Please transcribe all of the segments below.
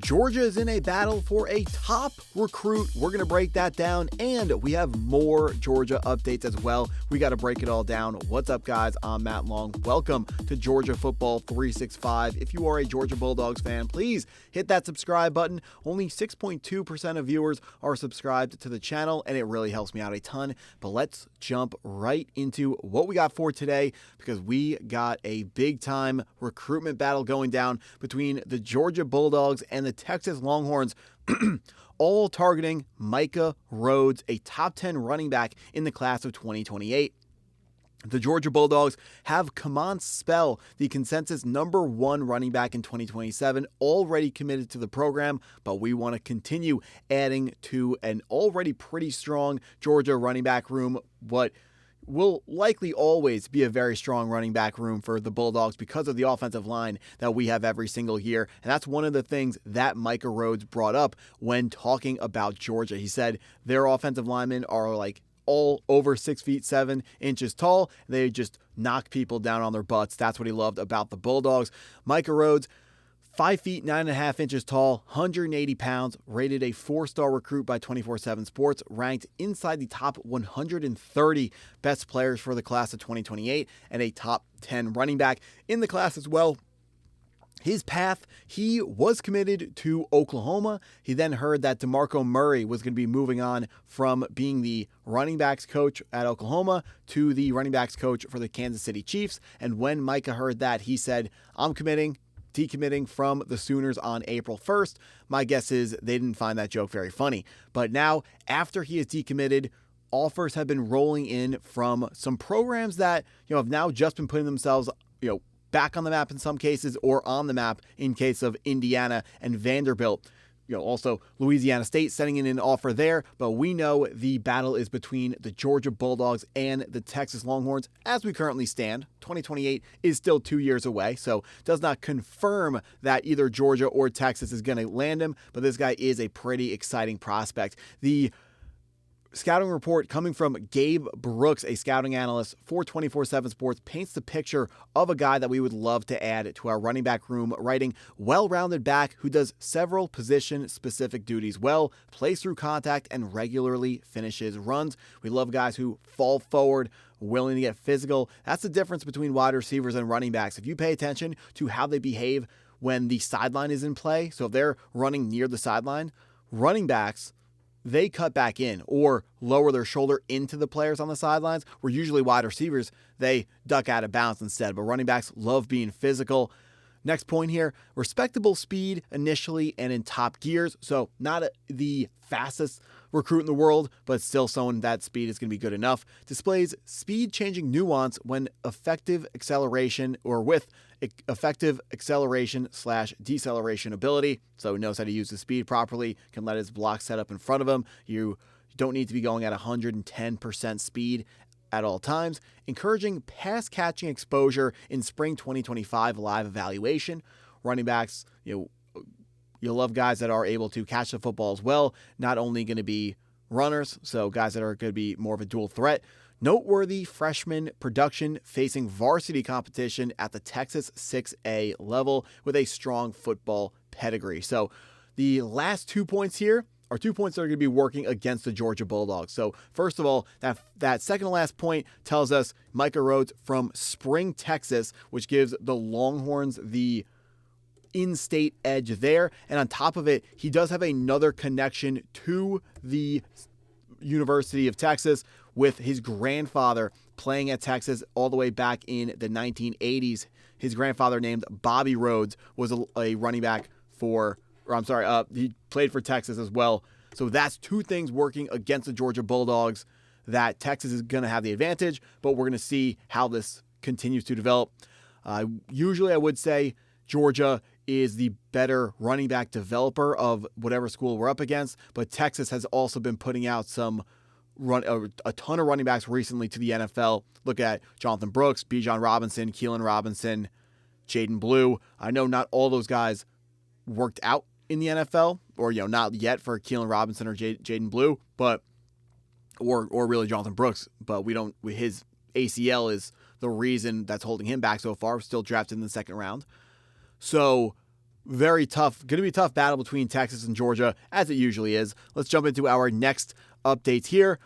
Georgia is in a battle for a top recruit. We're going to break that down, and we have more Georgia updates as well. We got to break it all down. What's up, guys? I'm Matt Long. Welcome to Georgia Football 365. If you are a Georgia Bulldogs fan, please hit that subscribe button. Only 6.2% of viewers are subscribed to the channel, and it really helps me out a ton. But let's jump right into what we got for today, because we got a big-time recruitment battle going down between the Georgia Bulldogs and the Texas Longhorns, all targeting Micah Rhodes, a top 10 running back in the class of 2028. The Georgia Bulldogs have Canion Spell, the consensus #1 running back in 2027, already committed to the program, but we want to continue adding to an already pretty strong Georgia running back room, what will likely always be a very strong running back room for the Bulldogs because of the offensive line that we have every single year. And that's one of the things that Micah Rhodes brought up when talking about Georgia. He said their offensive linemen are like all over 6'7" tall. They just knock people down on their butts. That's what he loved about the Bulldogs. Micah Rhodes, 5'9.5" tall, 180 pounds, rated a 4-star recruit by 24/7 Sports, ranked inside the top 130 best players for the class of 2028, and a top 10 running back in the class as well. His path, he was committed to Oklahoma. He then heard that DeMarco Murray was going to be moving on from being the running backs coach at Oklahoma to the running backs coach for the Kansas City Chiefs. And when Micah heard that, he said, I'm decommitting from the Sooners on April 1st. My guess is they didn't find that joke very funny. But now, after he is decommitted, offers have been rolling in from some programs that, have now just been putting themselves, back on the map in some cases, or on the map in case of Indiana and Vanderbilt. Also Louisiana State sending in an offer there, but we know the battle is between the Georgia Bulldogs and the Texas Longhorns as we currently stand. 2028 is still 2 years away, so does not confirm that either Georgia or Texas is going to land him, but this guy is a pretty exciting prospect. The scouting report coming from Gabe Brooks, a scouting analyst for 24/7 Sports, paints the picture of a guy that we would love to add to our running back room, writing well-rounded back who does several position-specific duties well, plays through contact, and regularly finishes runs. We love guys who fall forward, willing to get physical. That's the difference between wide receivers and running backs. If you pay attention to how they behave when the sideline is in play, so if they're running near the sideline, running backs, they cut back in or lower their shoulder into the players on the sidelines, where usually wide receivers, they duck out of bounds instead. But running backs love being physical. Next point here, respectable speed initially and in top gears. So not the fastest recruit in the world, but still someone that speed is going to be good enough. Displays speed-changing nuance when effective acceleration or with effective acceleration/deceleration ability. So knows how to use the speed properly, can let his block set up in front of him. You don't need to be going at 110% speed at all times. Encouraging pass catching exposure in spring 2025 live evaluation. Running backs, you'll love guys that are able to catch the football as well. Not only going to be runners, so guys that are going to be more of a dual threat. Noteworthy freshman production facing varsity competition at the Texas 6A level with a strong football pedigree. So the last 2 points here are 2 points that are going to be working against the Georgia Bulldogs. So first of all, that second to last point tells us Micah Rhodes from Spring, Texas, which gives the Longhorns the in-state edge there. And on top of it, he does have another connection to the University of Texas with his grandfather playing at Texas all the way back in the 1980s. His grandfather, named Bobby Rhodes, was a running back he played for Texas as well. So that's two things working against the Georgia Bulldogs, that Texas is going to have the advantage, but we're going to see how this continues to develop. Usually I would say Georgia is the better running back developer of whatever school we're up against, but Texas has also been putting out a ton of running backs recently to the NFL. Look at Jonathan Brooks, Bijan Robinson, Keelan Robinson, Jaden Blue. I know not all those guys worked out in the NFL, or not yet for Keelan Robinson or Jaden Blue, but or really Jonathan Brooks, but his ACL is the reason that's holding him back so far. Still drafted in the second round. So very tough, going to be a tough battle between Texas and Georgia, as it usually is. Let's jump into our next updates here.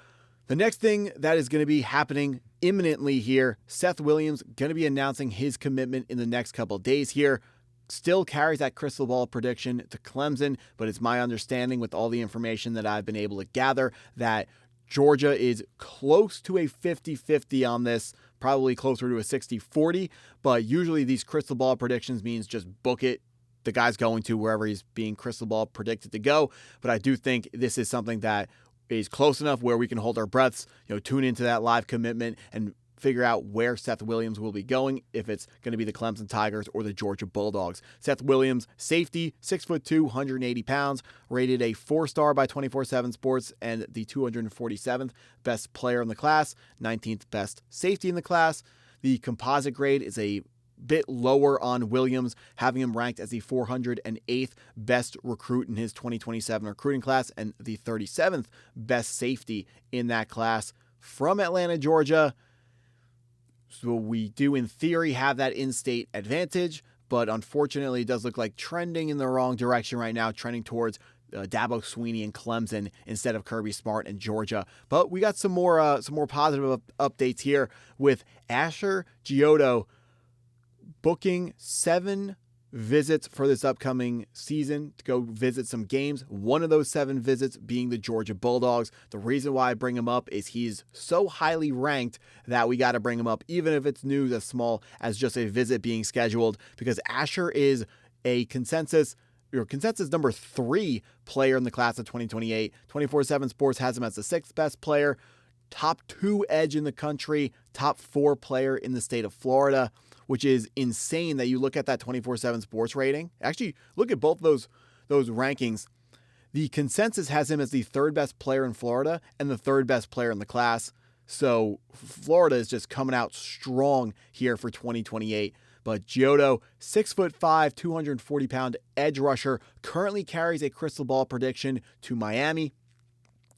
The next thing that is going to be happening imminently here, Seth Williams going to be announcing his commitment in the next couple of days here. Still carries that crystal ball prediction to Clemson, but it's my understanding with all the information that I've been able to gather that Georgia is close to a 50-50 on this, probably closer to a 60-40, but usually these crystal ball predictions means just book it. The guy's going to wherever he's being crystal ball predicted to go, but I do think this is something that is close enough where we can hold our breaths, tune into that live commitment and figure out where Seth Williams will be going, if it's going to be the Clemson Tigers or the Georgia Bulldogs. Seth Williams, safety, 6'2", 180 pounds, rated a 4-star by 24/7 Sports and the 247th best player in the class, 19th best safety in the class. The composite grade is a bit lower on Williams, having him ranked as the 408th best recruit in his 2027 recruiting class and the 37th best safety in that class from Atlanta, Georgia. So we do, in theory, have that in-state advantage, but unfortunately, it does look like trending in the wrong direction right now, trending towards Dabo Swinney and Clemson instead of Kirby Smart and Georgia. But we got some more positive updates here with Asher Giotto booking 7 visits for this upcoming season to go visit some games. One of those 7 visits being the Georgia Bulldogs. The reason why I bring him up is he's so highly ranked that we got to bring him up, even if it's news as small as just a visit being scheduled, because Asher is a consensus number 3 player in the class of 2028. 24/7 Sports has him as the 6th best player, top 2 edge in the country, top 4 player in the state of Florida, which is insane that you look at that 24/7 Sports rating. Actually, look at both those rankings. The consensus has him as the 3rd best player in Florida and the 3rd best player in the class. So Florida is just coming out strong here for 2028. But Giotto, 6'5", 240-pound edge rusher, currently carries a crystal ball prediction to Miami.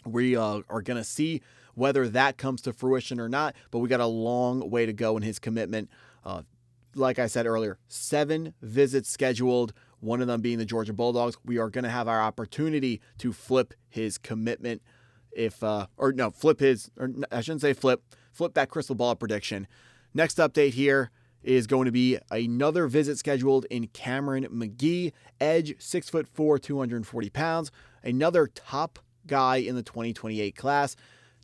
We are going to see whether that comes to fruition or not, but we got a long way to go in his commitment. Like I said earlier, 7 visits scheduled, one of them being the Georgia Bulldogs. We are going to have our opportunity to flip his commitment flip that crystal ball prediction. Next update here is going to be another visit scheduled in Cameron McGee, edge, 6'4", 240 pounds, another top guy in the 2028 class.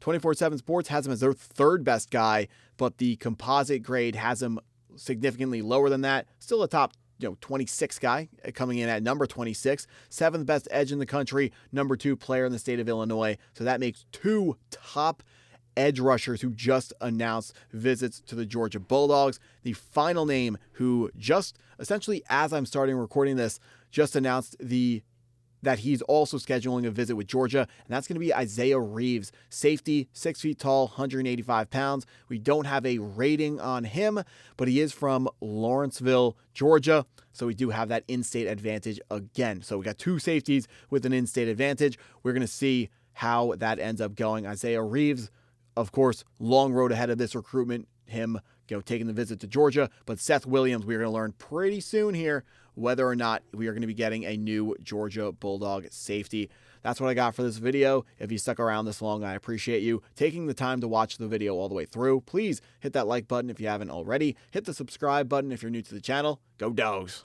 24/7 Sports has him as their 3rd best guy, but the composite grade has him significantly lower than that. Still a top 26 guy coming in at number 26, 7th best edge in the country, number 2 player in the state of Illinois. So that makes 2 top edge rushers who just announced visits to the Georgia Bulldogs. The final name who just essentially, as I'm starting recording this, just announced that he's also scheduling a visit with Georgia, and that's going to be Isiah Reeves, safety, 6 feet tall, 185 pounds. We don't have a rating on him, but he is from Lawrenceville, Georgia, so we do have that in-state advantage again. So we got 2 safeties with an in-state advantage. We're going to see how that ends up going. Isiah Reeves, of course, long road ahead of this recruitment, him taking the visit to Georgia, but Seth Williams, we're going to learn pretty soon here whether or not we are going to be getting a new Georgia Bulldog safety. That's what I got for this video. If you stuck around this long, I appreciate you taking the time to watch the video all the way through. Please hit that like button if you haven't already. Hit the subscribe button if you're new to the channel. Go Dogs!